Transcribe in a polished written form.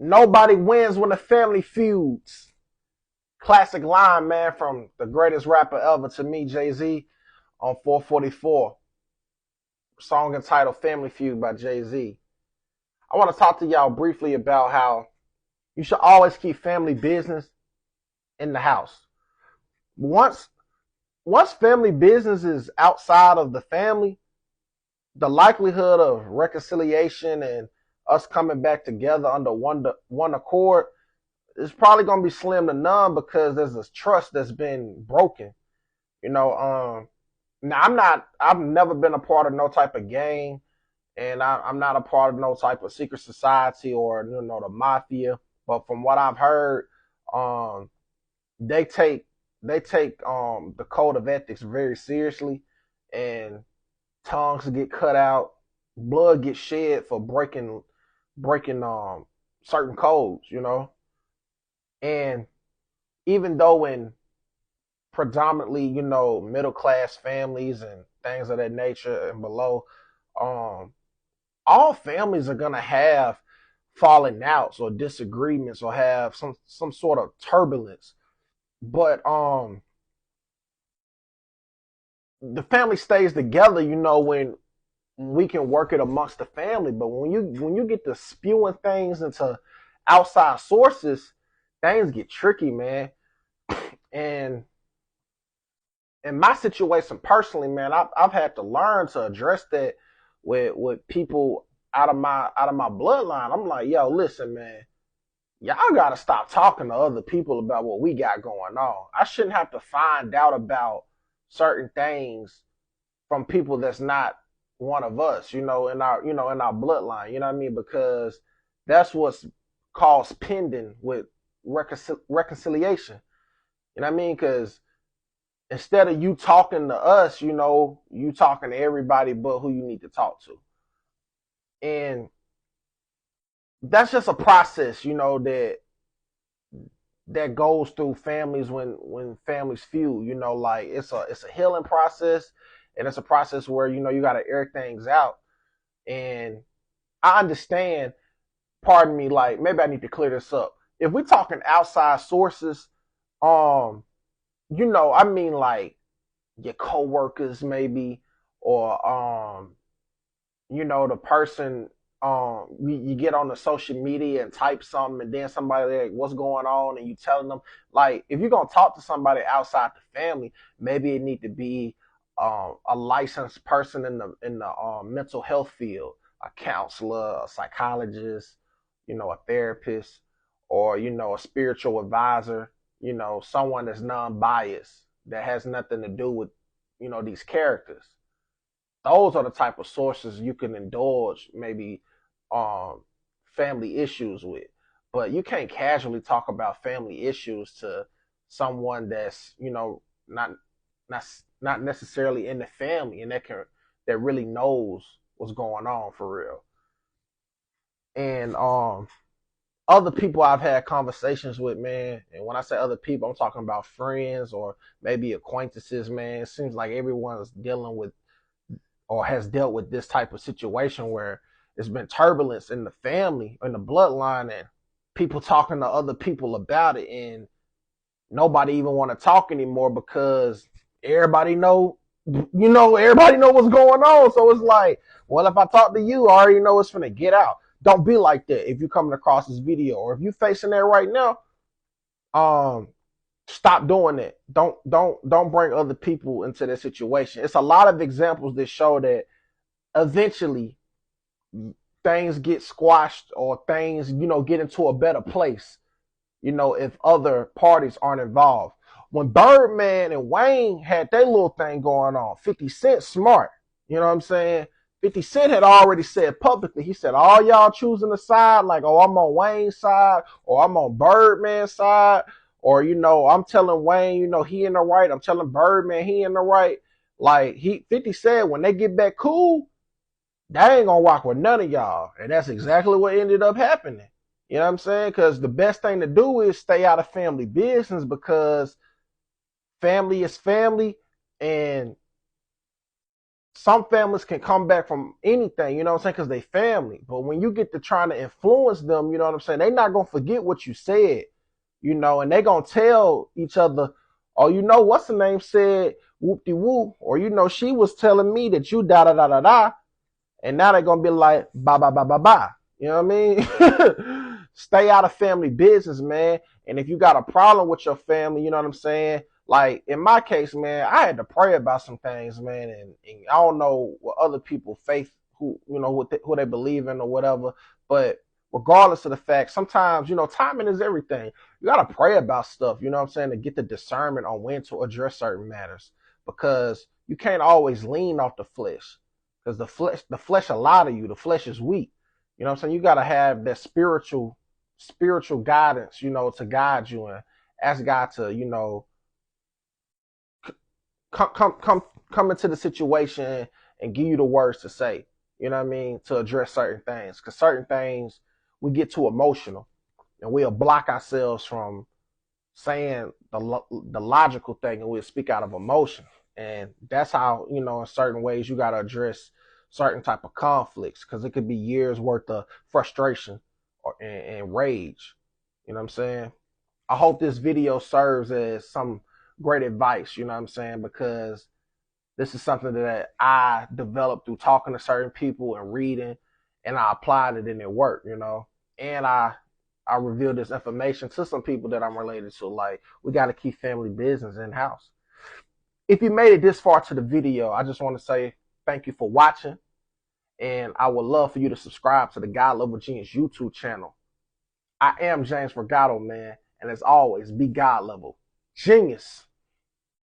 Nobody wins when the family feuds. Classic line, man, from the greatest rapper ever to me, Jay-Z, on 444. Song entitled Family Feud by Jay-Z. I want to talk to y'all briefly about how you should always keep family business in the house. Once once family business is outside of the family, the likelihood of reconciliation and us coming back together under one accord is probably going to be slim to none because there's this trust that's been broken. You know, now I've never been a part of no type of gang, and I'm not a part of no type of secret society or the mafia. But from what I've heard, um, they take the code of ethics very seriously, and tongues get cut out, blood gets shed for breaking certain codes, and even though in predominantly, middle class families and things of that nature and below, um, all families are gonna have falling outs or disagreements or have some sort of turbulence. But the family stays together, when we can work it amongst the family. But when you get to spewing things into outside sources, things get tricky, man. And in my situation personally, man, I've had to learn to address that with people out of my bloodline. I'm like, yo, listen, man, y'all gotta stop talking to other people about what we got going on. I shouldn't have to find out about certain things from people that's not one of us, in our bloodline. You know what I mean? Because that's what's caused pending with reconciliation. You know what I mean? Because instead of you talking to us, you talking to everybody but who you need to talk to. And that's just a process, that goes through families when families feud. Like it's a healing process, and it's a process where you got to air things out. And I understand. Pardon me, like maybe I need to clear this up. If we're talking outside sources, um, I mean like your coworkers maybe, or the person, you get on the social media and type something, and then somebody like, what's going on, and you telling them, like, if you're gonna talk to somebody outside the family, maybe it need to be a licensed person in the mental health field, a counselor, a psychologist, a therapist, or a spiritual advisor, someone that's non-biased, that has nothing to do with these characters. Those are the type of sources you can indulge maybe um family issues with. But you can't casually talk about family issues to someone that's, not not not necessarily in the family, and that really knows what's going on for real. And other people I've had conversations with, man, and when I say other people, I'm talking about friends or maybe acquaintances, man. It seems like everyone's dealing with or has dealt with this type of situation where there's been turbulence in the family, in the bloodline, and people talking to other people about it, and nobody even want to talk anymore because everybody know, everybody know what's going on. So it's like, well, if I talk to you, I already know it's gonna get out. Don't be like that if you're coming across this video, or if you're facing that right now. Um, Stop doing it. Don't bring other people into that situation. It's a lot of examples that show that eventually things get squashed, or things, get into a better place, if other parties aren't involved. When Birdman and Wayne had their little thing going on, 50 Cent smart. You know what I'm saying? 50 Cent had already said publicly, he said, all y'all choosing a side, like, oh, I'm on Wayne's side, or I'm on Birdman's side, or, I'm telling Wayne, he in the right. I'm telling Birdman he in the right. Like, 50 said, when they get back cool, they ain't gonna rock with none of y'all. And that's exactly what ended up happening. You know what I'm saying? Because the best thing to do is stay out of family business, because family is family, and some families can come back from anything, you know what I'm saying, because they family. But when you get to trying to influence them, you know what I'm saying, they not gonna forget what you said, you know, and they gonna tell each other, oh, you know, what's the name said whoop de whoop, or you know, she was telling me that you da da da da da, and now they're gonna be like ba ba ba ba ba. You know what I mean? Stay out of family business, man. And if you got a problem with your family, you know what I'm saying? Like in my case, man, I had to pray about some things, man, and I don't know what other people faith who you know who they believe in or whatever. But regardless of the fact, sometimes you know timing is everything. You gotta pray about stuff, you know what I'm saying, to get the discernment on when to address certain matters because you can't always lean off the flesh because the flesh a lot of you. The flesh is weak. You know what I'm saying? You gotta have that spiritual guidance, you know, to guide you and ask God to, you know, come into the situation and give you the words to say. You know what I mean? To address certain things. Because certain things we get too emotional and we'll block ourselves from saying the logical thing and we'll speak out of emotion. And that's how, you know, in certain ways you got to address certain type of conflicts because it could be years worth of frustration and rage. You know what I'm saying? I hope this video serves as some great advice, you know what I'm saying? Because this is something that I developed through talking to certain people and reading, and I applied it and it worked, you know. And I revealed this information to some people that I'm related to. Like, we got to keep family business in house. If you made it this far to the video, I just want to say thank you for watching, and I would love for you to subscribe to the God Level Genius YouTube channel. I am James VirGodo, man, and as always, be God level genius.